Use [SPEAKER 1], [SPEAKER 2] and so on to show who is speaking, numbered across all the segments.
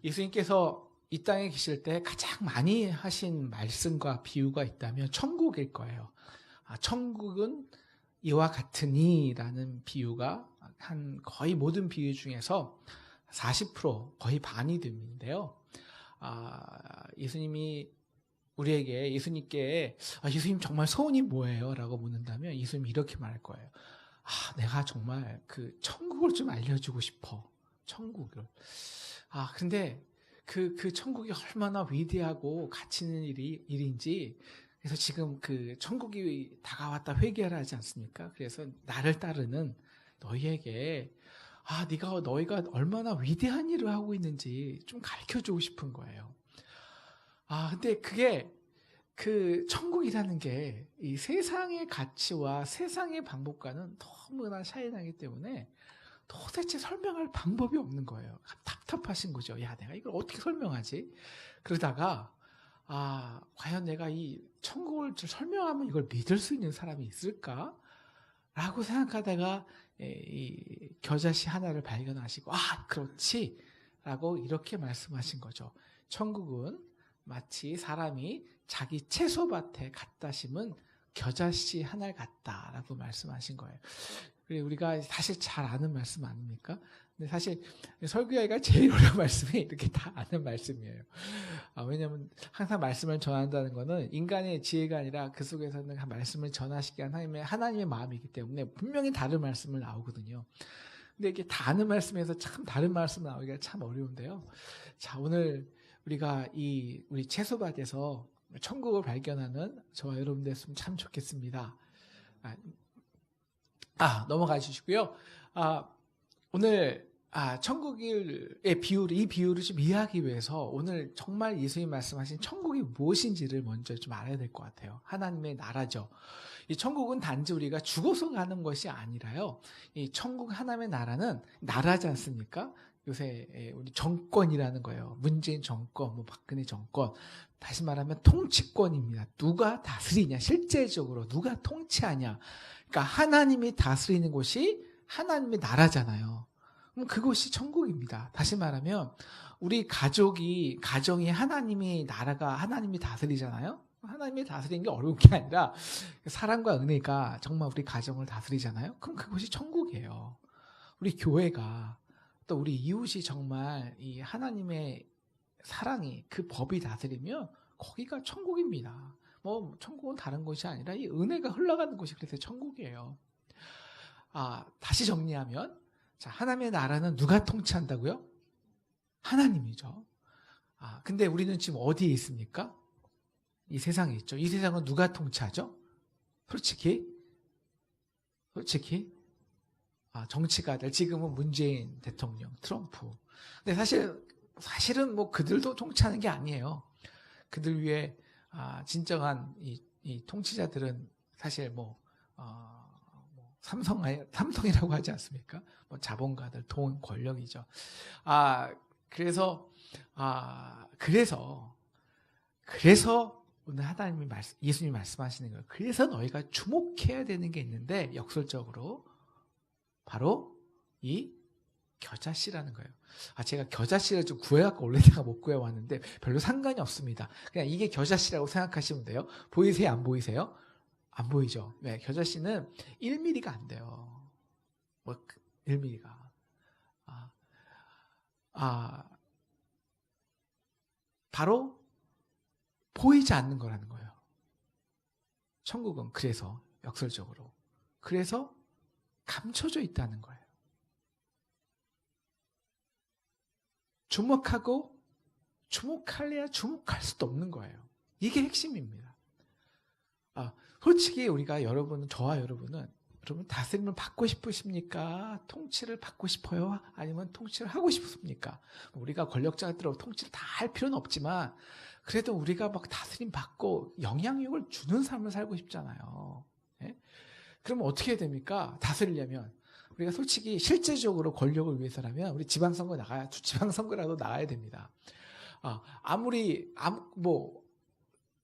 [SPEAKER 1] 예수님께서 이 땅에 계실 때 가장 많이 하신 말씀과 비유가 있다면 천국일 거예요. 천국은 이와 같으니라는 비유가 한 거의 모든 비유 중에서 40% 거의 반이 되는데요. 예수님께 예수님 정말 소원이 뭐예요? 라고 묻는다면 예수님이 이렇게 말할 거예요. 내가 정말 그 천국을 좀 알려주고 싶어. 천국을. 근데 그 천국이 얼마나 위대하고 가치 있는 일인지, 그래서 지금 그 천국이 다가왔다 회개하라 하지 않습니까? 그래서 나를 따르는 너희에게 너희가 얼마나 위대한 일을 하고 있는지 좀 가르쳐주고 싶은 거예요. 근데 그게 그 천국이라는 게 이 세상의 가치와 세상의 방법과는 너무나 차이 나기 때문에 도대체 설명할 방법이 없는 거예요. 답답하신 거죠. 내가 이걸 어떻게 설명하지? 그러다가 과연 내가 이 천국을 설명하면 이걸 믿을 수 있는 사람이 있을까? 라고 생각하다가 이 겨자씨 하나를 발견하시고 그렇지! 라고 이렇게 말씀하신 거죠. 천국은 마치 사람이 자기 채소밭에 갖다 심은 겨자씨 하나 같다라고 말씀하신 거예요. 그리고 우리가 사실 잘 아는 말씀 아닙니까? 근데 사실 설교하기가 제일 어려운 말씀이 이렇게 다 아는 말씀이에요. 왜냐하면 항상 말씀을 전한다는 것은 인간의 지혜가 아니라 그 속에서는 말씀을 전하시기 위한 하나님의 마음이기 때문에 분명히 다른 말씀을 나오거든요. 근데 이게 다 아는 말씀에서 참 다른 말씀 나오기가 참 어려운데요. 자, 오늘 우리가 우리 채소밭에서 천국을 발견하는 저와 여러분 됐으면 참 좋겠습니다. 넘어가 주시고요. 오늘 천국의 이 비유를 좀 이해하기 위해서 오늘 정말 예수님 말씀하신 천국이 무엇인지를 먼저 좀 알아야 될 것 같아요. 하나님의 나라죠. 이 천국은 단지 우리가 죽어서 가는 것이 아니라요. 이 천국 하나님의 나라는 나라지 않습니까? 요새 우리 정권이라는 거예요. 문재인 정권, 박근혜 정권. 다시 말하면 통치권입니다. 누가 다스리냐, 실제적으로 누가 통치하냐. 그러니까 하나님이 다스리는 곳이 하나님의 나라잖아요. 그럼 그곳이 천국입니다. 다시 말하면 우리 가정이 하나님이 다스리잖아요. 하나님이 다스리는 게 어려운 게 아니라 사랑과 은혜가 정말 우리 가정을 다스리잖아요. 그럼 그곳이 천국이에요. 우리 교회가 또 우리 이웃이 정말 이 하나님의 사랑이 그 법이 다스리면 거기가 천국입니다. 천국은 다른 것이 아니라 이 은혜가 흘러가는 곳이 그래서 천국이에요. 다시 정리하면, 하나님의 나라는 누가 통치한다고요? 하나님이죠. 근데 우리는 지금 어디에 있습니까? 이 세상에 있죠. 이 세상은 누가 통치하죠? 솔직히 정치가들, 지금은 문재인 대통령, 트럼프. 근데 사실은 그들도 통치하는 게 아니에요. 그들 위에 진정한 이 통치자들은 사실 삼성이라고 하지 않습니까? 자본가들, 돈, 권력이죠. 그래서 오늘 예수님이 말씀하시는 거예요. 그래서 너희가 주목해야 되는 게 있는데 역설적으로 바로 이 겨자씨라는 거예요. 제가 겨자씨를 좀 구해갖고 원래 내가 못 구해왔는데 별로 상관이 없습니다. 그냥 이게 겨자씨라고 생각하시면 돼요. 보이세요? 안 보이세요? 안 보이죠? 네, 겨자씨는 1mm가 안 돼요. 1mm가. 바로 보이지 않는 거라는 거예요. 천국은 그래서 역설적으로 그래서 감춰져 있다는 거예요. 주목할래야 주목할 수도 없는 거예요. 이게 핵심입니다. 솔직히 저와 여러분 다스림을 받고 싶으십니까? 통치를 받고 싶어요? 아니면 통치를 하고 싶습니까? 우리가 권력자들하고 통치를 다 할 필요는 없지만 그래도 우리가 다스림 받고 영향력을 주는 삶을 살고 싶잖아요. 네? 그러면 어떻게 해야 됩니까? 다스리려면 우리가 솔직히 실제적으로 권력을 위해서라면 우리 지방선거라도 나가야 됩니다.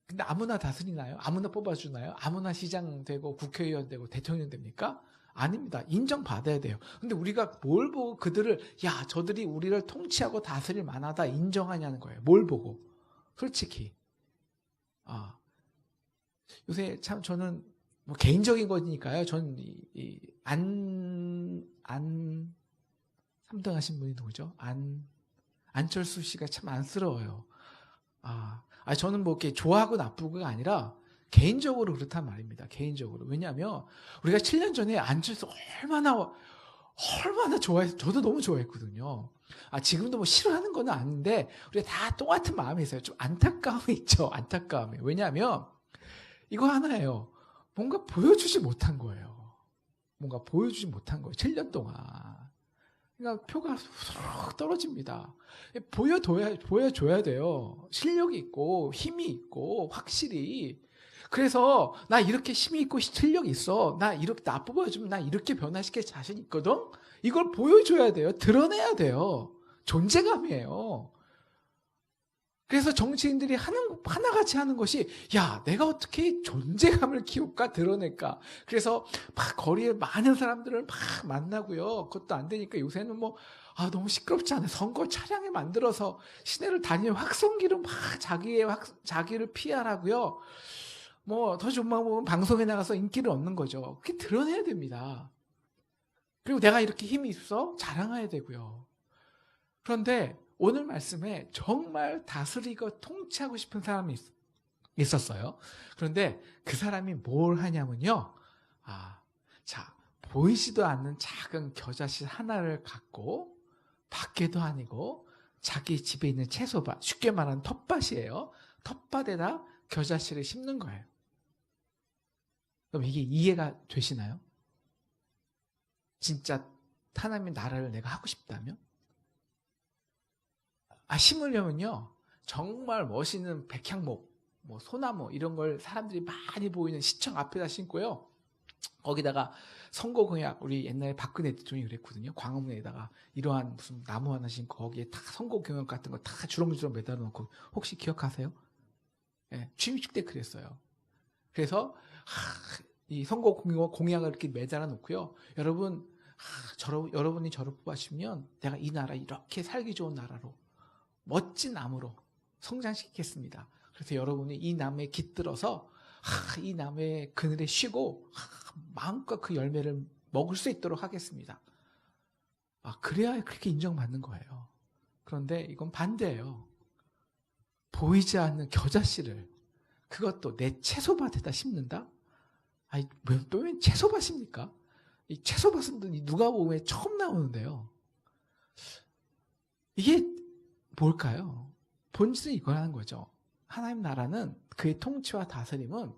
[SPEAKER 1] 근데 아무나 다스리나요? 아무나 뽑아주나요? 아무나 시장 되고 국회의원 되고 대통령 됩니까? 아닙니다. 인정받아야 돼요. 근데 우리가 뭘 보고 그들을, 야, 저들이 우리를 통치하고 다스릴 만하다 인정하냐는 거예요. 뭘 보고? 솔직히. 아, 요새 참 저는 뭐 개인적인 거니까요. 저는 안 3등 하신 분이 누구죠? 안철수 씨가 참 안쓰러워요. 저는 뭐 이렇게 좋아하고 나쁘고가 아니라 개인적으로 그렇단 말입니다. 개인적으로. 왜냐하면 우리가 7년 전에 안철수 얼마나 좋아해서 저도 너무 좋아했거든요. 지금도 뭐 싫어하는 건 아닌데 우리가 다 똑같은 마음이 있어요. 좀 안타까움이 있죠. 안타까움이. 왜냐하면 이거 하나예요. 뭔가 보여주지 못한 거예요. 뭔가 보여주지 못한 거예요. 7년 동안. 그러니까 표가 쏙 떨어집니다. 보여줘야 돼요. 실력이 있고 힘이 있고 확실히. 그래서 나 이렇게 힘이 있고 실력이 있어. 나 이렇게 나 뽑아주면 나 이렇게 변화시킬 자신 있거든. 이걸 보여줘야 돼요. 드러내야 돼요. 존재감이에요. 그래서 정치인들이 하나같이 하는 것이, 야, 내가 어떻게 존재감을 키울까, 드러낼까. 그래서 막 거리에 많은 사람들을 막 만나고요. 그것도 안 되니까 요새는 뭐, 너무 시끄럽지 않아요. 선거 차량에 만들어서 시내를 다니는 확성기로 막 자기를 PR하고요. 뭐, 더 좋은 방법은 방송에 나가서 인기를 얻는 거죠. 그게 드러내야 됩니다. 그리고 내가 이렇게 힘이 있어? 자랑해야 되고요. 그런데 오늘 말씀에 정말 다스리고 통치하고 싶은 사람이 있었어요. 그런데 그 사람이 뭘 하냐면요. 보이지도 않는 작은 겨자씨 하나를 갖고 밖에도 아니고 자기 집에 있는 채소밭, 쉽게 말하는 텃밭이에요. 텃밭에다 겨자씨를 심는 거예요. 그럼 이게 이해가 되시나요? 진짜 하나님의 나라를 내가 하고 싶다면? 심으려면요, 정말 멋있는 백향목, 뭐 소나무 이런 걸 사람들이 많이 보이는 시청 앞에다 심고요. 거기다가 선거 공약, 우리 옛날에 박근혜 대통령이 그랬거든요. 광화문에다가 이러한 무슨 나무 하나 심고 거기에 다 선거 공약 같은 거 다 주렁주렁 매달아 놓고, 혹시 기억하세요? 네, 취임식 때 그랬어요. 그래서 이 선거 공약을 이렇게 매달아 놓고요. 여러분이 저를 뽑아주면 내가 이 나라 이렇게 살기 좋은 나라로, 멋진 나무로 성장시키겠습니다. 그래서 여러분이 이 나무에 깃들어서 이 나무의 그늘에 쉬고 마음껏 그 열매를 먹을 수 있도록 하겠습니다. 그래야 그렇게 인정받는 거예요. 그런데 이건 반대예요. 보이지 않는 겨자씨를, 그것도 내 채소밭에다 심는다? 왜 채소밭입니까? 이 채소밭은 누가 보면 처음 나오는데요. 이게 뭘까요? 본질은 이거라는 거죠. 하나님 나라는, 그의 통치와 다스림은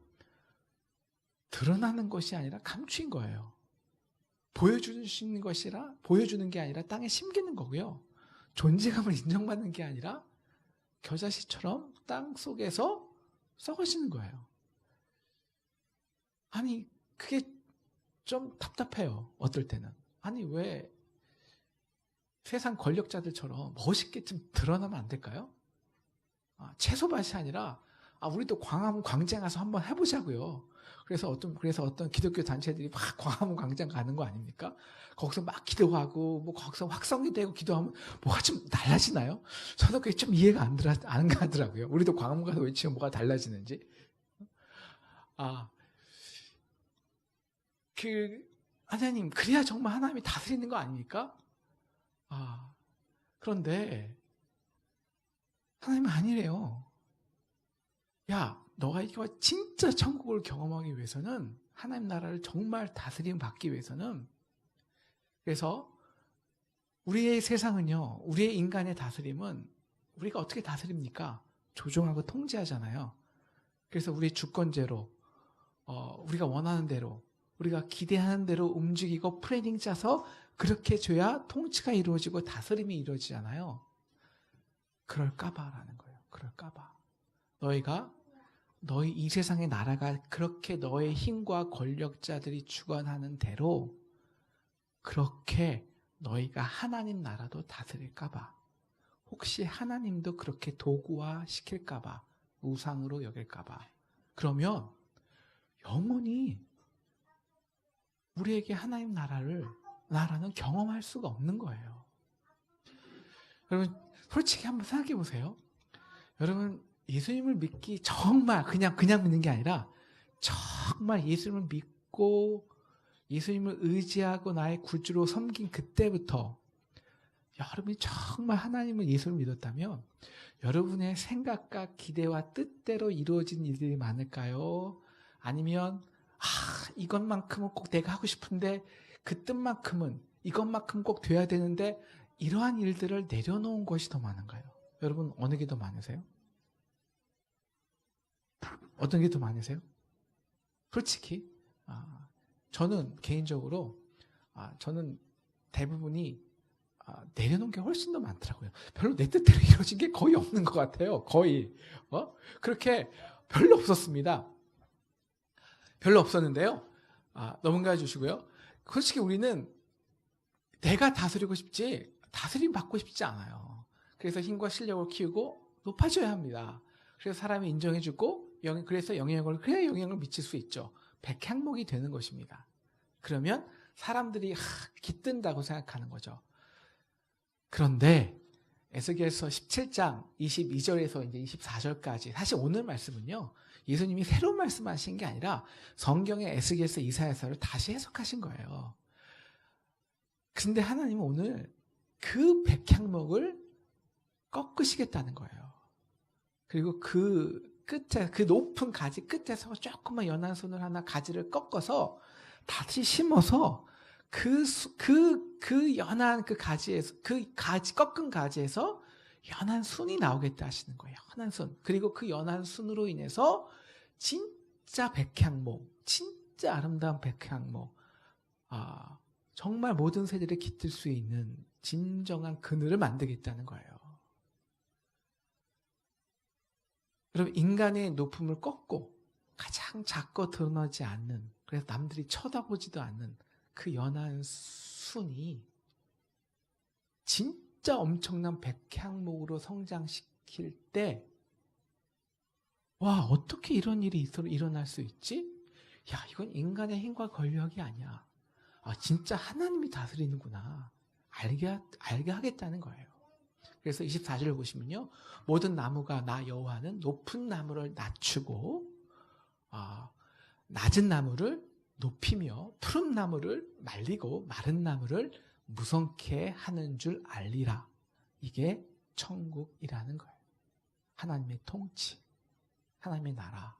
[SPEAKER 1] 드러나는 것이 아니라 감추인 거예요. 보여주는 게 아니라 땅에 심기는 거고요. 존재감을 인정받는 게 아니라 겨자씨처럼 땅 속에서 썩어지는 거예요. 그게 좀 답답해요. 어떨 때는. 왜 세상 권력자들처럼 멋있게 좀 드러나면 안 될까요? 채소밭이 아니라, 우리도 광화문 광장 가서 한번 해보자고요. 그래서 어떤 기독교 단체들이 막 광화문 광장 가는 거 아닙니까? 거기서 막 기도하고, 뭐 거기서 확성이 되고 기도하면 뭐가 좀 달라지나요? 저도 그게 좀 이해가 안 가더라고요. 우리도 광화문 가서 외치면 뭐가 달라지는지. 하나님, 그래야 정말 하나님이 다스리는 거 아닙니까? 그런데 하나님은 아니래요. 야, 너가 이거 진짜 천국을 경험하기 위해서는, 하나님 나라를 정말 다스림 받기 위해서는, 그래서 우리의 세상은요, 우리의 인간의 다스림은 우리가 어떻게 다스립니까? 조종하고 통제하잖아요. 그래서 우리의 주권제로, 우리가 원하는 대로, 우리가 기대하는 대로 움직이고 플래닝 짜서 그렇게 줘야 통치가 이루어지고 다스림이 이루어지잖아요. 그럴까봐라는 거예요. 그럴까봐. 너희 이 세상의 나라가 그렇게 너의 힘과 권력자들이 주관하는 대로 그렇게 너희가 하나님 나라도 다스릴까봐. 혹시 하나님도 그렇게 도구화 시킬까봐 우상으로 여길까봐. 그러면 영원히 우리에게 하나님 나라는 경험할 수가 없는 거예요. 여러분 솔직히 한번 생각해 보세요. 여러분 예수님을 믿기 정말 그냥 믿는 게 아니라 정말 예수님을 믿고 예수님을 의지하고 나의 구주로 섬긴 그때부터 여러분이 정말 하나님을 예수를 믿었다면 여러분의 생각과 기대와 뜻대로 이루어진 일들이 많을까요? 아니면 이것만큼은 꼭 내가 하고 싶은데 그 뜻만큼은 이것만큼 꼭 돼야 되는데 이러한 일들을 내려놓은 것이 더 많은가요? 여러분 어느 게 더 많으세요? 어떤 게 더 많으세요? 솔직히 저는 개인적으로 저는 대부분이 내려놓은 게 훨씬 더 많더라고요. 별로 내 뜻대로 이루어진 게 거의 없는 것 같아요. 거의 그렇게 별로 없었습니다. 별로 없었는데요. 넘어가 주시고요. 솔직히 우리는 내가 다스리고 싶지 다스림 받고 싶지 않아요. 그래서 힘과 실력을 키우고 높아져야 합니다. 그래서 사람이 인정해주고 그래서 그래야 영향을 미칠 수 있죠. 백향목이 되는 것입니다. 그러면 사람들이 깃든다고 생각하는 거죠. 그런데 에스겔서 17장 22절에서 이제 24절까지 사실 오늘 말씀은요. 예수님이 새로운 말씀하신 게 아니라 성경의 에스겔서 이사야서를 다시 해석하신 거예요. 근데 하나님은 오늘 그 백향목을 꺾으시겠다는 거예요. 그리고 그 끝에 그 높은 가지 끝에서 조금만 연한 손을 하나 가지를 꺾어서 다시 심어서 그 연한 그 가지에서 그 가지 꺾은 가지에서 연한 순이 나오겠다 하시는 거예요. 연한 순. 그리고 그 연한 순으로 인해서 진짜 백향목, 진짜 아름다운 백향목, 정말 모든 새들이 깃들 수 있는 진정한 그늘을 만들겠다는 거예요. 여러분 인간의 높음을 꺾고 가장 작고 드러나지 않는 그래서 남들이 쳐다보지도 않는 그 연한 순이 진짜 엄청난 백향목으로 성장시킬 때 와 어떻게 이런 일이 일어날 수 있지? 야 이건 인간의 힘과 권력이 아니야. 진짜 하나님이 다스리는구나. 알게 하겠다는 거예요. 그래서 24절을 보시면요. 모든 나무가 나 여호와는 높은 나무를 낮추고 낮은 나무를 높이며 푸른 나무를 말리고 마른 나무를 무성케 하는 줄 알리라. 이게 천국이라는 거예요. 하나님의 통치, 하나님의 나라.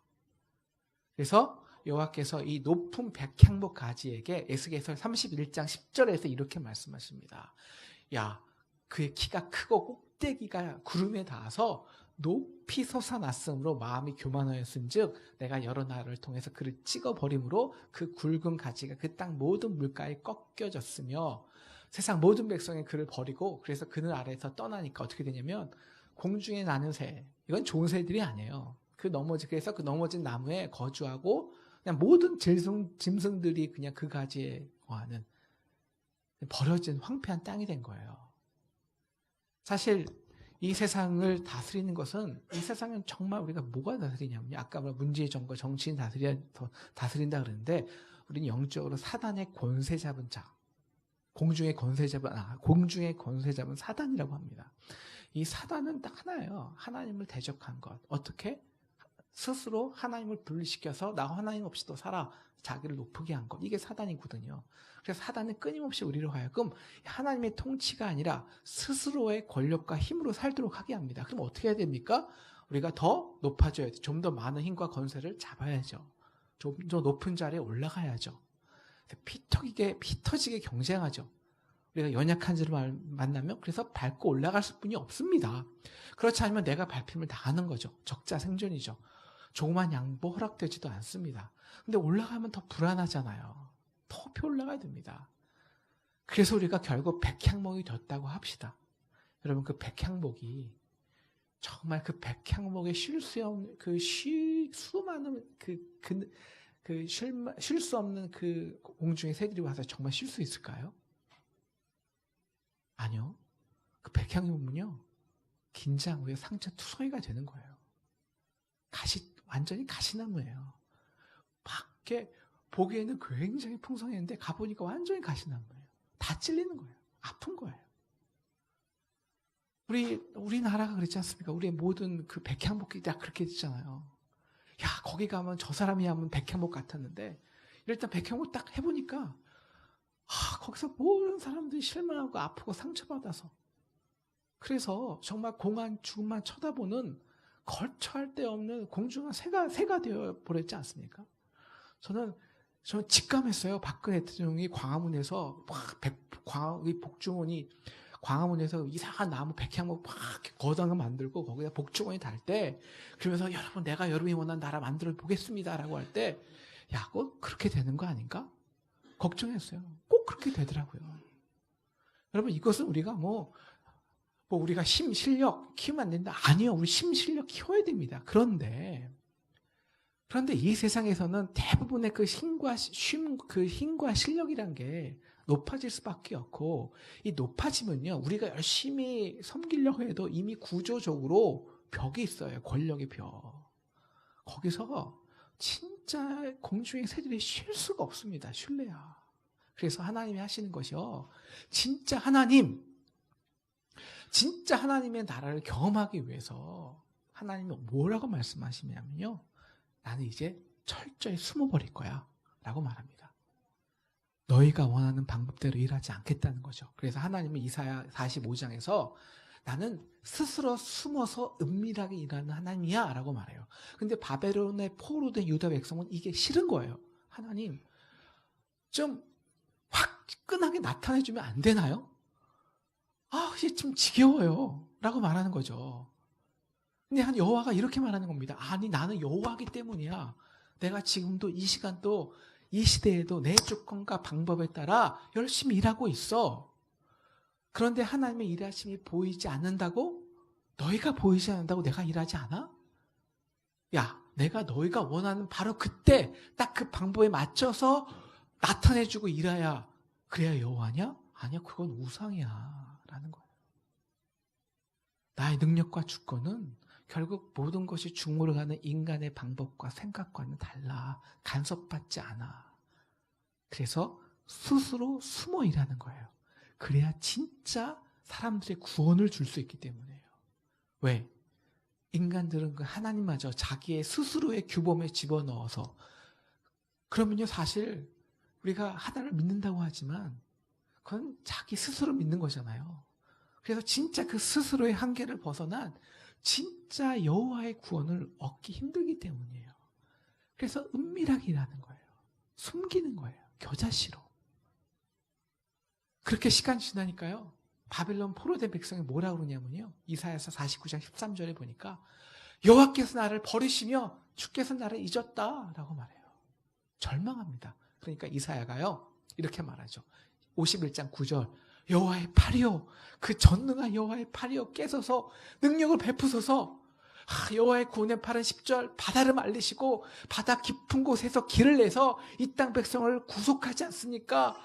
[SPEAKER 1] 그래서 여호와께서 이 높은 백향목 가지에게 에스겔서 31장 10절에서 이렇게 말씀하십니다. 야, 그의 키가 크고 꼭대기가 구름에 닿아서 높이 솟아났으므로 마음이 교만하였은즉 내가 여러 나라를 통해서 그를 찍어버림으로 그 굵은 가지가 그 땅 모든 물가에 꺾여졌으며 세상 모든 백성이 그를 버리고 그래서 그늘 아래에서 떠나니까 어떻게 되냐면 공중에 나는 새, 이건 좋은 새들이 아니에요. 그래서 그 넘어진 나무에 거주하고 그냥 모든 짐승들이 그냥 그 가지에 거하는 버려진 황폐한 땅이 된 거예요. 사실 이 세상을 다스리는 것은 이 세상은 정말 우리가 뭐가 다스리냐면요. 아까 문제의 정과 정치인 다스린다 그러는데 우리는 영적으로 사단의 권세 잡은 자, 공중의 권세 잡은 사단이라고 합니다. 이 사단은 딱 하나예요. 하나님을 대적한 것. 어떻게? 스스로 하나님을 분리시켜서 나 하나님 없이도 살아 자기를 높게 한 것. 이게 사단이거든요. 그래서 사단은 끊임없이 우리로 하여금 하나님의 통치가 아니라 스스로의 권력과 힘으로 살도록 하게 합니다. 그럼 어떻게 해야 됩니까? 우리가 더 높아져야 돼. 좀 더 많은 힘과 권세를 잡아야죠. 좀 더 높은 자리에 올라가야죠. 피 터지게 경쟁하죠. 우리가 연약한 자를 만나면 그래서 밟고 올라갈 수뿐이 없습니다. 그렇지 않으면 내가 밟힘을 당하는 거죠. 적자 생존이죠. 조그만 양보 허락되지도 않습니다. 근데 올라가면 더 불안하잖아요. 더 높이 올라가야 됩니다. 그래서 우리가 결국 백향목이 됐다고 합시다. 여러분 그 백향목이 정말 그 백향목에 쉴 수 없는 수많은 쉴 수 없는 그 공중의 새들이 와서 정말 쉴 수 있을까요? 아니요. 그 백향목은요 긴장 후에 상처 투성이가 되는 거예요. 완전히 가시나무예요. 밖에 보기에는 굉장히 풍성했는데 가보니까 완전히 가시나무예요. 다 찔리는 거예요. 아픈 거예요. 우리나라가 그렇지 않습니까? 우리의 모든 그 백향목이 다 그렇게 됐잖아요. 야, 거기 가면 저 사람이 하면 백향목 같았는데, 일단 백향목 딱 해보니까, 거기서 모든 사람들이 실망하고 아프고 상처받아서. 그래서 정말 공안 죽음만 쳐다보는 거처할 데 없는 공중한 새가 되어버렸지 않습니까? 저는 직감했어요. 박근혜 대통령이 광화문에서 복주머니 광화문에서 이상한 나무 백향목 막 거장을 만들고 거기다 복주머니 달 때, 그러면서 여러분 내가 여러분이 원하는 나라 만들어 보겠습니다라고 할 때, 야, 꼭 그렇게 되는 거 아닌가? 걱정했어요. 꼭 그렇게 되더라고요. 여러분, 이것은 우리가 우리가 실력 키우면 안 된다. 아니요, 우리 실력 키워야 됩니다. 그런데 이 세상에서는 대부분의 그 힘과 실력이란 게 높아질 수밖에 없고, 이 높아지면요, 우리가 열심히 섬기려고 해도 이미 구조적으로 벽이 있어요. 권력의 벽. 거기서 진짜 공중의 새들이 쉴 수가 없습니다. 쉴래야. 그래서 하나님이 하시는 것이요, 진짜 하나님의 나라를 경험하기 위해서 하나님이 뭐라고 말씀하시냐면요, 나는 이제 철저히 숨어버릴 거야 라고 말합니다. 너희가 원하는 방법대로 일하지 않겠다는 거죠. 그래서 하나님은 이사야 45장에서 나는 스스로 숨어서 은밀하게 일하는 하나님이야 라고 말해요. 근데 바벨론의 포로된 유다 백성은 이게 싫은 거예요. 하나님, 좀 화끈하게 나타내주면 안 되나요? 이제 좀 지겨워요 라고 말하는 거죠. 근데 여호와가 이렇게 말하는 겁니다. 아니, 나는 여호와이기 때문이야. 내가 지금도 이 시간도 이 시대에도 내 조건과 방법에 따라 열심히 일하고 있어. 그런데 하나님의 일하심이 보이지 않는다고? 너희가 보이지 않는다고 내가 일하지 않아? 야, 내가 너희가 원하는 바로 그때 딱 그 방법에 맞춰서 나타내주고 일해야, 그래야 여호와냐? 아니야, 그건 우상이야 라는 거예요. 나의 능력과 주권은 결국 모든 것이 중으로 가는 인간의 방법과 생각과는 달라. 간섭받지 않아. 그래서 스스로 숨어 일하는 거예요. 그래야 진짜 사람들의 구원을 줄 수 있기 때문이에요. 왜? 인간들은 그 하나님마저 자기의 스스로의 규범에 집어넣어서, 그러면요, 사실 우리가 하나님을 믿는다고 하지만 그건 자기 스스로 믿는 거잖아요. 그래서 진짜 그 스스로의 한계를 벗어난 진짜 여호와의 구원을 얻기 힘들기 때문이에요. 그래서 은밀하게 일하는 거예요. 숨기는 거예요. 겨자씨로. 그렇게 시간이 지나니까요, 바벨론 포로된 백성이 뭐라고 그러냐면요, 이사야서 49장 13절에 보니까 여호와께서 나를 버리시며 주께서 나를 잊었다라고 말해요. 절망합니다. 그러니까 이사야가요, 이렇게 말하죠. 51장 9절, 여호와의 팔이요, 그 전능한 여호와의 팔이요, 깨서서 능력을 베푸소서. 여호와의 구원의 팔은 10절, 바다를 말리시고 바다 깊은 곳에서 길을 내서 이 땅 백성을 구속하지 않습니까?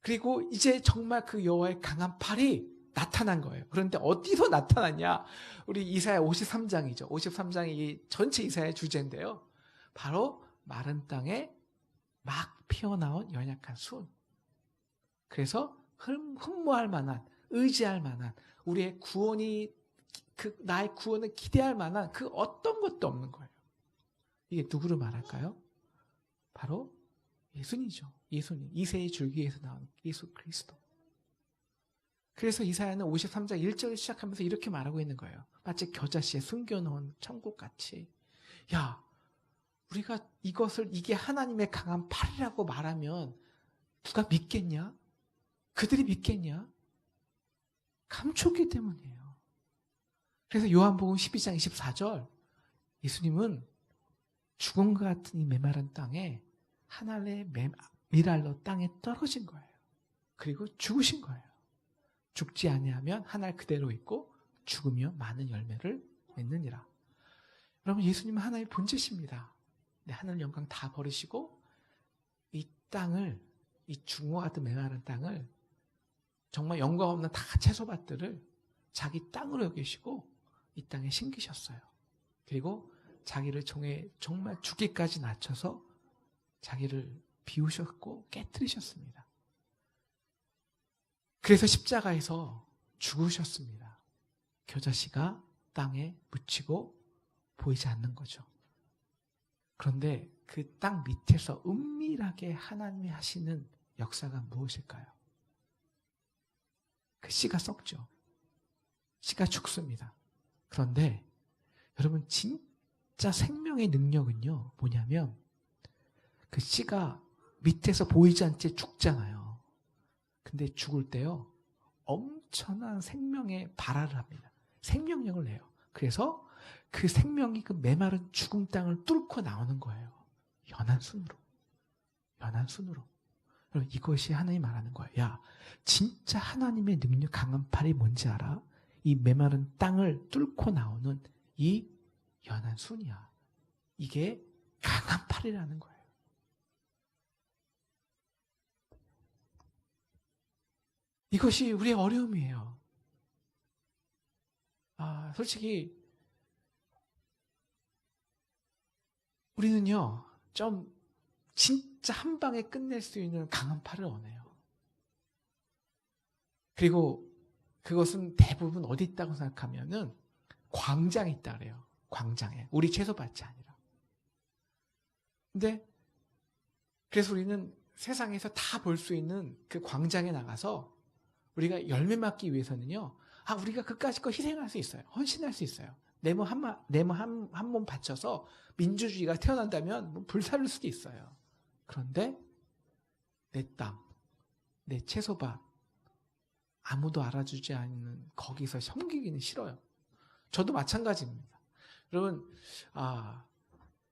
[SPEAKER 1] 그리고 이제 정말 그 여호와의 강한 팔이 나타난 거예요. 그런데 어디서 나타났냐? 우리 이사야 53장이죠. 53장이 전체 이사야의 주제인데요. 바로 마른 땅에 막 피어나온 연약한 순. 그래서 흠모할 만한, 의지할 만한, 우리의 구원이, 나의 구원을 기대할 만한 그 어떤 것도 없는 거예요. 이게 누구를 말할까요? 바로 예수님이죠. 예수님. 이새의 줄기에서 나온 예수 그리스도. 그래서 이사야는 53장 1절을 시작하면서 이렇게 말하고 있는 거예요. 마치 겨자씨에 숨겨놓은 천국같이. 야, 우리가 이게 하나님의 강한 팔이라고 말하면 누가 믿겠냐? 그들이 믿겠냐? 감췄기 때문이에요. 그래서 요한복음 12장 24절, 예수님은 죽음과 같은 이 메마른 땅에 하늘의 미랄로 땅에 떨어진 거예요. 그리고 죽으신 거예요. 죽지 아니하면 하늘 그대로 있고 죽으며 많은 열매를 맺느니라. 여러분, 예수님은 하나의 본체십니다. 하늘 영광 다 버리시고 이 땅을, 이 죽음과 같은 메마른 땅을, 정말 영광 없는 다 채소밭들을 자기 땅으로 여기시고 이 땅에 심기셨어요. 그리고 자기를 정말 죽기까지 낮춰서 자기를 비우셨고 깨뜨리셨습니다. 그래서 십자가에서 죽으셨습니다. 겨자씨가 땅에 묻히고 보이지 않는 거죠. 그런데 그 땅 밑에서 은밀하게 하나님이 하시는 역사가 무엇일까요? 그 씨가 썩죠. 씨가 죽습니다. 그런데 여러분 진짜 생명의 능력은요 뭐냐면 그 씨가 밑에서 보이지 않게 죽잖아요. 근데 죽을 때요 엄청난 생명의 발화를 합니다. 생명력을 내요. 그래서 그 생명이 그 메마른 죽은 땅을 뚫고 나오는 거예요. 연한 순으로. 연한 순으로. 여러분 이것이 하나님이 말하는 거예요. 야, 진짜 하나님의 능력 강한 팔이 뭔지 알아? 이 메마른 땅을 뚫고 나오는 이 연한 순이야. 이게 강한 팔이라는 거예요. 이것이 우리의 어려움이에요. 솔직히 우리는요 좀 진짜 한 방에 끝낼 수 있는 강한 팔을 원해요. 그리고 그것은 대부분 어디 있다고 생각하면은 광장에 있다 그래요. 광장에. 우리 채소밭이 아니라. 근데 그래서 우리는 세상에서 다 볼 수 있는 그 광장에 나가서 우리가 열매 맞기 위해서는요. 우리가 그까짓 거 희생할 수 있어요. 헌신할 수 있어요. 내 몸 한 몸 바쳐서 민주주의가 태어난다면 뭐 불사를 수도 있어요. 그런데 내 땅, 내 채소밭 아무도 알아주지 않는 거기서 섬기기는 싫어요. 저도 마찬가지입니다. 여러분,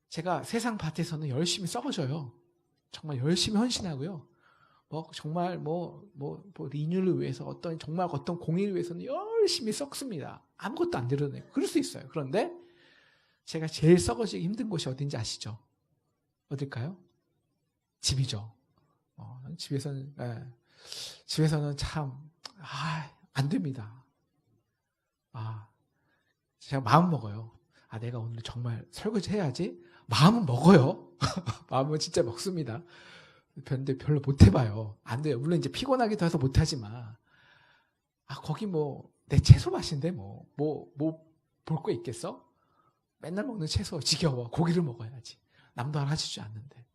[SPEAKER 1] 제가 세상 밭에서는 열심히 썩어줘요. 정말 열심히 헌신하고요. 정말 리뉴를 위해서 정말 어떤 공의를 위해서는 열심히 썩습니다. 아무것도 안 드러내고. 그럴 수 있어요. 그런데 제가 제일 썩어지기 힘든 곳이 어딘지 아시죠? 어딜까요? 집이죠. 집에서는 참, 안 됩니다. 제가 마음 먹어요. 내가 오늘 정말 설거지 해야지. 마음은 먹어요. 마음은 진짜 먹습니다. 근데 별로 못 해봐요. 안 돼요. 물론 이제 피곤하기도 해서 못 하지만. 거기 내 채소밭인데 볼 거 있겠어? 맨날 먹는 채소 지겨워. 고기를 먹어야지. 남도 알아주지 않는데.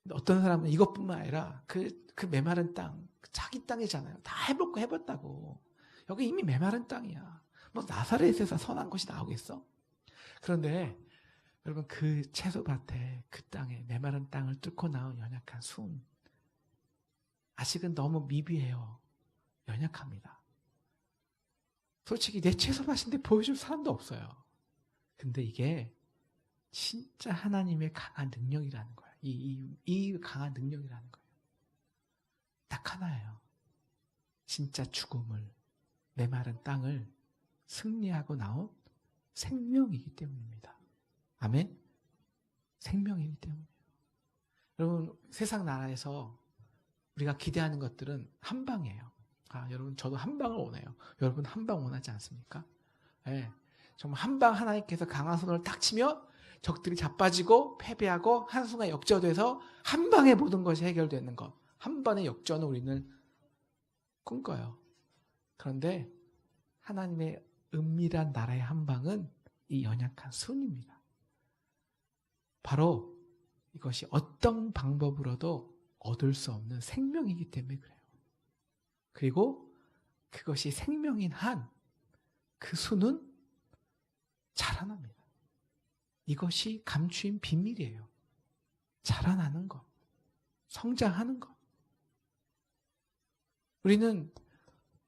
[SPEAKER 1] 근데 어떤 사람은 이것뿐만 아니라 그 메마른 땅, 자기 땅이잖아요. 다 해볼 거 해봤다고. 여기 이미 메마른 땅이야. 나사렛에서 선한 것이 나오겠어? 그런데 여러분 그 채소밭에 그 땅에 메마른 땅을 뚫고 나온 연약한 순 아직은 너무 미비해요. 연약합니다. 솔직히 내 채소밭인데 보여줄 사람도 없어요. 근데 이게 진짜 하나님의 강한 능력이라는 거예요. 이 강한 능력이라는 거예요. 딱 하나예요. 진짜 죽음을 메마른 땅을 승리하고 나온 생명이기 때문입니다. 아멘? 생명이기 때문이에요. 여러분 세상 나라에서 우리가 기대하는 것들은 한 방이에요. 여러분 저도 한 방을 원해요. 여러분 한 방 원하지 않습니까? 네. 정말 한 방 하나님께서 강한 손을 딱 치면 적들이 자빠지고 패배하고 한순간 역전돼서 한 방에 모든 것이 해결되는 것. 한 번의 역전을 우리는 꿈꿔요. 그런데 하나님의 은밀한 나라의 한 방은 이 연약한 순입니다. 바로 이것이 어떤 방법으로도 얻을 수 없는 생명이기 때문에 그래요. 그리고 그것이 생명인 한 그 순은 자라납니다. 이것이 감추인 비밀이에요. 자라나는 것, 성장하는 것. 우리는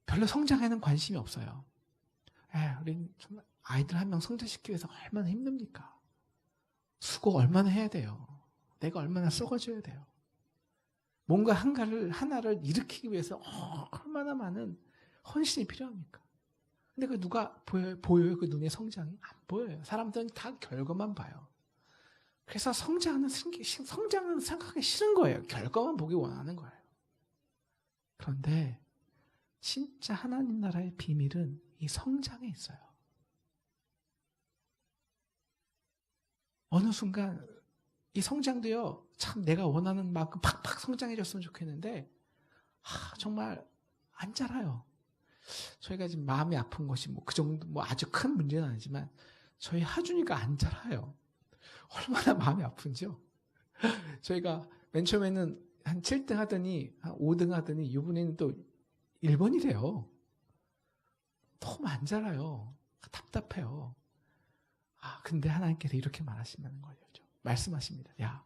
[SPEAKER 1] 별로 성장에는 관심이 없어요. 우리는 정말 아이들 한 명 성장시키기 위해서 얼마나 힘듭니까? 수고 얼마나 해야 돼요? 내가 얼마나 썩어줘야 돼요? 뭔가 하나를 일으키기 위해서 얼마나 많은 헌신이 필요합니까? 근데 그 누가 보여요? 그 눈의 성장이? 안 보여요. 사람들은 다 결과만 봐요. 그래서 성장은 생각하기 싫은 거예요. 결과만 보기 원하는 거예요. 그런데 진짜 하나님 나라의 비밀은 이 성장에 있어요. 어느 순간 이 성장도요, 참 내가 원하는 만큼 팍팍 성장해졌으면 좋겠는데, 정말 안 자라요. 저희가 지금 마음이 아픈 것이 뭐 그 정도, 뭐 아주 큰 문제는 아니지만, 저희 하준이가 안 자라요. 얼마나 마음이 아픈지요. 저희가 맨 처음에는 한 7등 하더니, 한 5등 하더니, 이번에는 또 1번이래요. 너무 안 자라요. 답답해요. 근데 하나님께서 이렇게 말하신다는 거예요. 말씀하십니다. 야,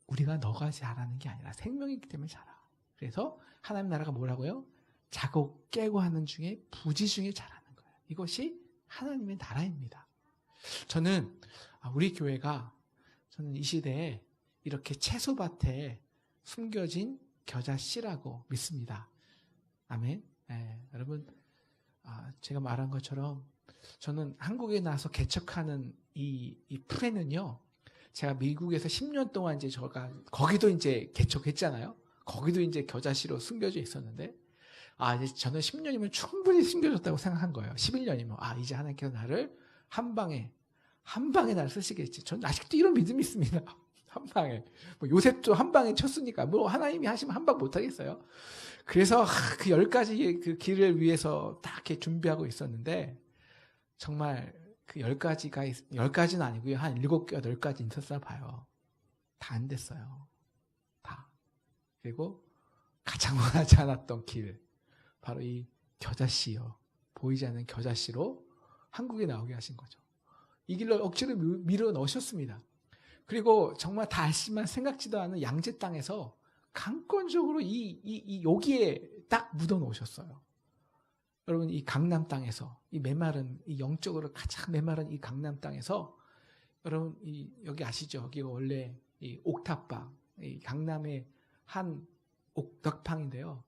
[SPEAKER 1] 우리가 너가 잘하는 게 아니라 생명이기 때문에 자라. 그래서 하나님 나라가 뭐라고요? 자고 깨고 하는 중에 부지 중에 잘하는 거예요. 이것이 하나님의 나라입니다. 저는 우리 교회가 저는 이 시대에 이렇게 채소밭에 숨겨진 겨자씨라고 믿습니다. 아멘. 네, 여러분, 제가 말한 것처럼 저는 한국에 나와서 개척하는 이 프레는요, 제가 미국에서 10년 동안 이제 제가 거기도 이제 개척했잖아요. 거기도 이제 겨자씨로 숨겨져 있었는데, 이제 저는 10년이면 충분히 숨겨졌다고 생각한 거예요. 11년이면 이제 하나님께서 나를 한 방에 나를 쓰시겠지. 저는 아직도 이런 믿음이 있습니다. 한 방에. 뭐 요셉도 한 방에 쳤으니까 뭐 하나님이 하시면 한 방 못 하겠어요. 그래서 그 10가지의 그 길을 위해서 딱 이렇게 준비하고 있었는데, 정말 그 10가지는 아니고요. 한 7개, 8가지 있었나 봐요. 다 안 됐어요. 다. 그리고 가장 원하지 않았던 길. 바로 이 겨자씨요. 보이지 않는 겨자씨로 한국에 나오게 하신 거죠. 이 길로 억지로 밀어 넣으셨습니다. 그리고 정말 다 알지만 생각지도 않은 양재 땅에서 강권적으로 여기에 딱 묻어 놓으셨어요. 여러분, 이 강남 땅에서, 이 메마른, 이 영적으로 가장 메마른 이 강남 땅에서, 여러분, 여기 아시죠? 여기가 원래 이 옥탑방, 이 강남의 한 옥탑방인데요.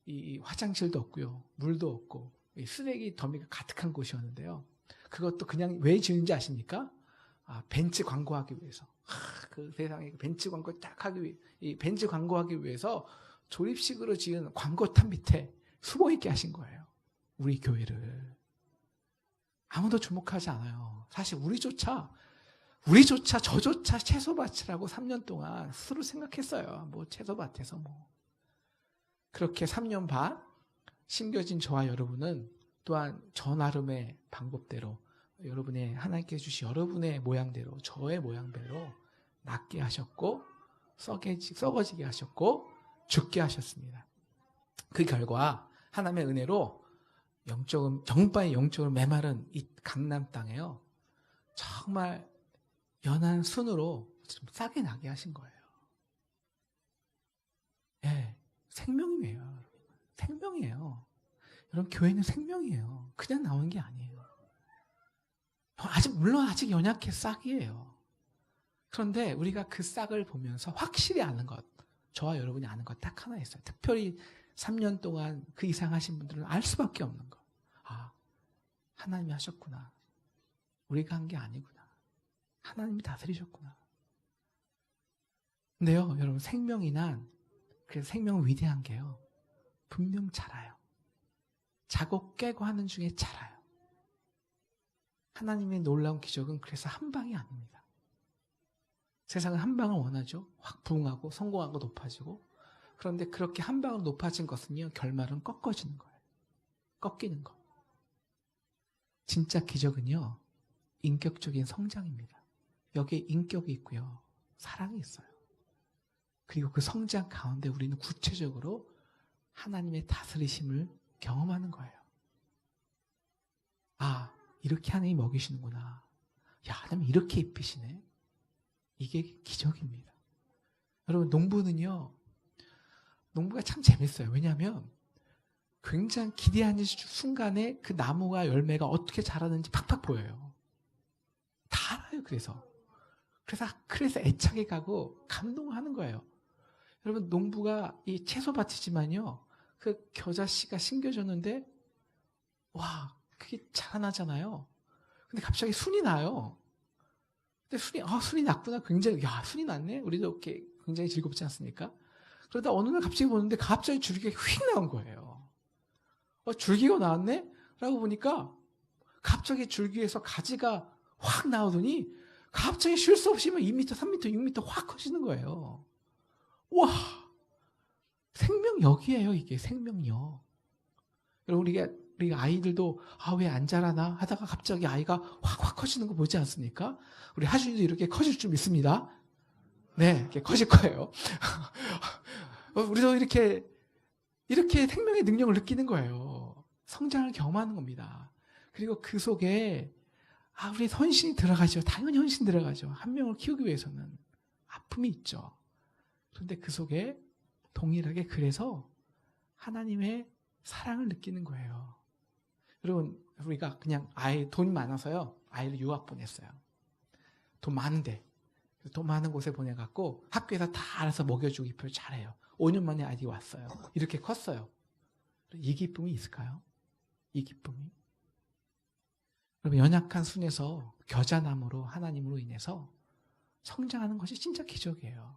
[SPEAKER 1] 이 화장실도 없고요. 물도 없고, 이 쓰레기 더미가 가득한 곳이었는데요. 그것도 그냥 왜 지은지 아십니까? 벤츠 광고하기 위해서. 그 세상에 벤츠 광고 딱 하기 위해, 이 벤츠 광고하기 위해서 조립식으로 지은 광고탑 밑에 숨어 있게 하신 거예요. 우리 교회를. 아무도 주목하지 않아요. 사실 우리조차 저조차 채소밭이라고 3년 동안 스스로 생각했어요. 뭐 채소밭에서 뭐. 그렇게 3년 반 심겨진 저와 여러분은 또한 저 나름의 방법대로 여러분의 하나님께서 주신 여러분의 모양대로, 저의 모양대로 낫게 하셨고 썩어지게 하셨고 죽게 하셨습니다. 그 결과 하나님의 은혜로 정말 영적으로 메마른 이 강남 땅에요, 정말 연한 순으로 싹이 나게 하신 거예요. 예, 생명이에요. 생명이에요. 여러분, 교회는 생명이에요. 그냥 나오는 게 아니에요. 물론 아직 연약해 싹이에요. 그런데 우리가 그 싹을 보면서 확실히 아는 것, 저와 여러분이 아는 것 딱 하나 있어요. 특별히 3년 동안 그 이상 하신 분들은 알 수밖에 없는 것. 하나님이 하셨구나. 우리가 한 게 아니구나. 하나님이 다스리셨구나. 근데요, 여러분, 생명이 그래서 생명은 위대한 게요, 분명 자라요. 자고 깨고 하는 중에 자라요. 하나님의 놀라운 기적은 그래서 한 방이 아닙니다. 세상은 한 방을 원하죠. 확 부흥하고 성공하고 높아지고. 그런데 그렇게 한 방으로 높아진 것은요, 결말은 꺾어지는 거예요. 꺾이는 것. 진짜 기적은요, 인격적인 성장입니다. 여기에 인격이 있고요, 사랑이 있어요. 그리고 그 성장 가운데 우리는 구체적으로 하나님의 다스리심을 경험하는 거예요. 이렇게 하나님이 먹이시는구나. 야, 하나님 이렇게 입히시네. 이게 기적입니다. 여러분, 농부가 참 재밌어요. 왜냐하면 굉장히 기대하는 순간에 그 나무가 열매가 어떻게 자라는지 팍팍 보여요. 다 알아요. 그래서 애착이 가고 감동하는 거예요. 여러분, 농부가 이 채소밭이지만요, 그 겨자씨가 심겨졌는데, 와, 그게 자라나잖아요. 근데 갑자기 순이 나요. 근데 순이 났구나. 굉장히, 순이 났네? 우리도 이렇게 굉장히 즐겁지 않습니까? 그러다 어느 날 갑자기 보는데 갑자기 줄기가 휙 나온 거예요. 줄기가 나왔네? 라고 보니까 갑자기 줄기에서 가지가 확 나오더니 갑자기 쉴 수 없이 2m, 3m, 6m 확 커지는 거예요. 와, 생명력이에요, 이게 생명력. 여러분, 우리가 아이들도 왜 안 자라나 하다가 갑자기 아이가 확 커지는 거 보지 않습니까? 우리 하준이도 이렇게 커질 줄 믿습니다. 네, 이렇게 커질 거예요. 우리도 이렇게 생명의 능력을 느끼는 거예요. 성장을 경험하는 겁니다. 그리고 그 속에 우리 헌신이 들어가죠. 당연히 헌신 들어가죠. 한 명을 키우기 위해서는 아픔이 있죠. 그런데 그 속에 동일하게 그래서 하나님의 사랑을 느끼는 거예요. 여러분, 우리가 그냥 돈이 많아서요, 아이를 유학 보냈어요. 돈 많은데, 돈 많은 곳에 보내갖고 학교에서 다 알아서 먹여주고 입혀를 잘해요. 5년 만에 아이들이 왔어요. 이렇게 컸어요. 이 기쁨이 있을까요? 이 기쁨이? 여러분, 연약한 순에서 겨자나무로 하나님으로 인해서 성장하는 것이 진짜 기적이에요.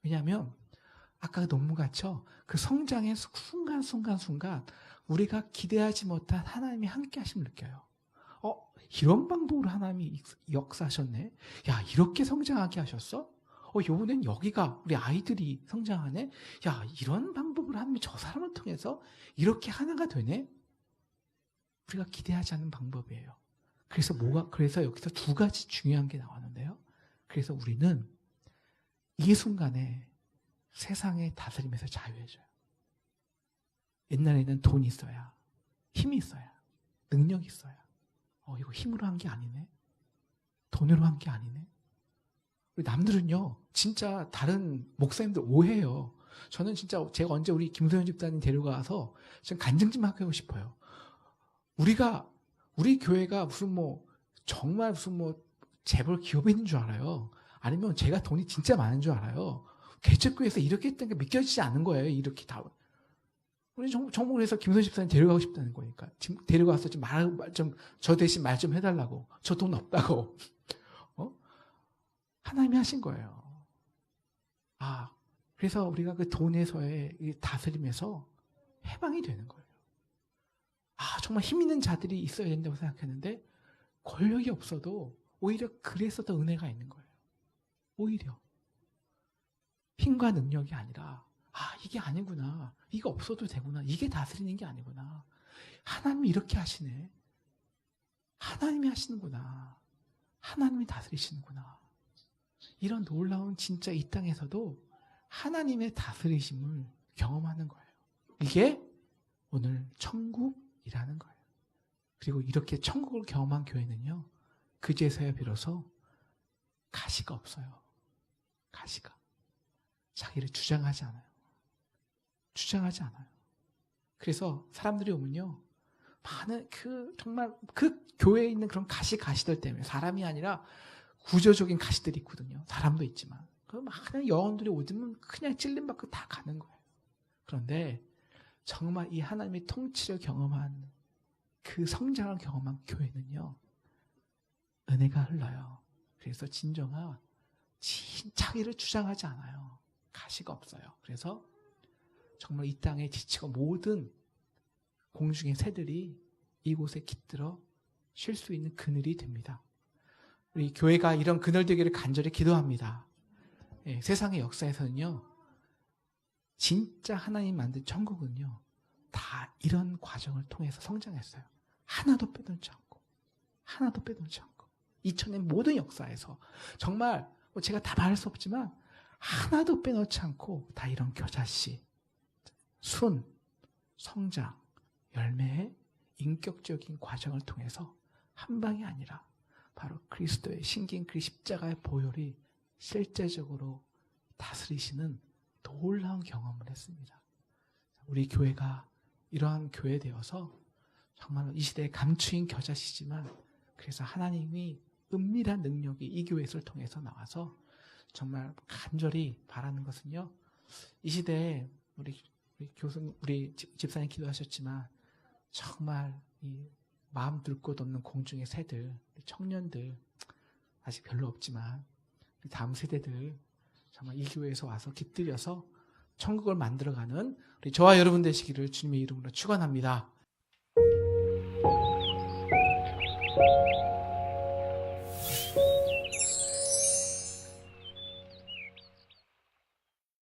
[SPEAKER 1] 왜냐하면 아까 논문같이 그 성장의 순간 우리가 기대하지 못한 하나님이 함께 하심을 느껴요. 이런 방법으로 하나님이 역사하셨네. 야, 이렇게 성장하게 하셨어? 요번엔 여기가 우리 아이들이 성장하네. 야, 이런 방법으로 하나님이 저 사람을 통해서 이렇게 하나가 되네. 우리가 기대하지 않는 방법이에요. 그래서 여기서 두 가지 중요한 게 나왔는데요. 그래서 우리는 이 순간에 세상의 다스림에서 자유해져요. 옛날에는 돈이 있어야, 힘이 있어야, 능력이 있어야. 이거 힘으로 한 게 아니네. 돈으로 한 게 아니네. 우리 남들은요, 진짜 다른 목사님들 오해해요. 저는 진짜 제가 언제 우리 김소연 집사님 데려가서 전 간증 좀 하고 싶어요. 우리 교회가 정말 재벌 기업에 있는 줄 알아요. 아니면 제가 돈이 진짜 많은 줄 알아요. 개척교회에서 이렇게 했다는 게 믿겨지지 않은 거예요. 이렇게 다. 우리 정말 해서 김소연 집사님 데려가고 싶다는 거니까. 지금 데려가서 저 대신 말 좀 해달라고. 저 돈 없다고. 하나님이 하신 거예요. 그래서 우리가 그 돈에서의 다스림에서 해방이 되는 거예요. 정말 힘 있는 자들이 있어야 된다고 생각했는데 권력이 없어도 오히려 그래서 더 은혜가 있는 거예요. 오히려 힘과 능력이 아니라 이게 아니구나. 이거 없어도 되구나. 이게 다스리는 게 아니구나. 하나님이 이렇게 하시네. 하나님이 하시는구나. 하나님이 다스리시는구나. 이런 놀라운 진짜 이 땅에서도 하나님의 다스리심을 경험하는 거예요. 이게 오늘 천국이라는 거예요. 그리고 이렇게 천국을 경험한 교회는요, 그제서야 비로소 가시가 없어요. 가시가. 자기를 주장하지 않아요. 주장하지 않아요. 그래서 사람들이 오면요, 많은 정말 그 교회에 있는 그런 가시들 때문에, 사람이 아니라 구조적인 가시들이 있거든요. 사람도 있지만. 그 많은 영혼들이 오면 그냥 찔림받고 다 가는 거예요. 그런데 정말 이 하나님의 통치를 경험한, 그 성장을 경험한 교회는요, 은혜가 흘러요. 그래서 진정한 자기를 주장하지 않아요. 가시가 없어요. 그래서 정말 이 땅에 지치고 모든 공중의 새들이 이곳에 깃들어 쉴 수 있는 그늘이 됩니다. 우리 교회가 이런 그늘 되기를 간절히 기도합니다. 세상의 역사에서는요, 진짜 하나님 만든 천국은요, 다 이런 과정을 통해서 성장했어요. 하나도 빼놓지 않고, 하나도 빼놓지 않고. 2000년 모든 역사에서 정말 제가 다 말할 수 없지만 하나도 빼놓지 않고 다 이런 겨자씨, 순, 성장, 열매의 인격적인 과정을 통해서 한 방이 아니라 바로 그리스도의 신긴 그 십자가의 보혈이 실제적으로 다스리시는 놀라운 경험을 했습니다. 우리 교회가 이러한 교회 되어서 정말 이 시대에 감추인 겨자씨지만, 그래서 하나님이 은밀한 능력이 이 교회를 통해서 나와서 정말 간절히 바라는 것은요, 이 시대에 우리 교수님, 우리 집사님 기도하셨지만 정말 이 마음 둘 곳 없는 공중의 새들, 청년들 아직 별로 없지만 다음 세대들 정말 이 교회에서 와서 깃들여서 천국을 만들어가는 우리 저와 여러분 되시기를 주님의 이름으로 축원합니다.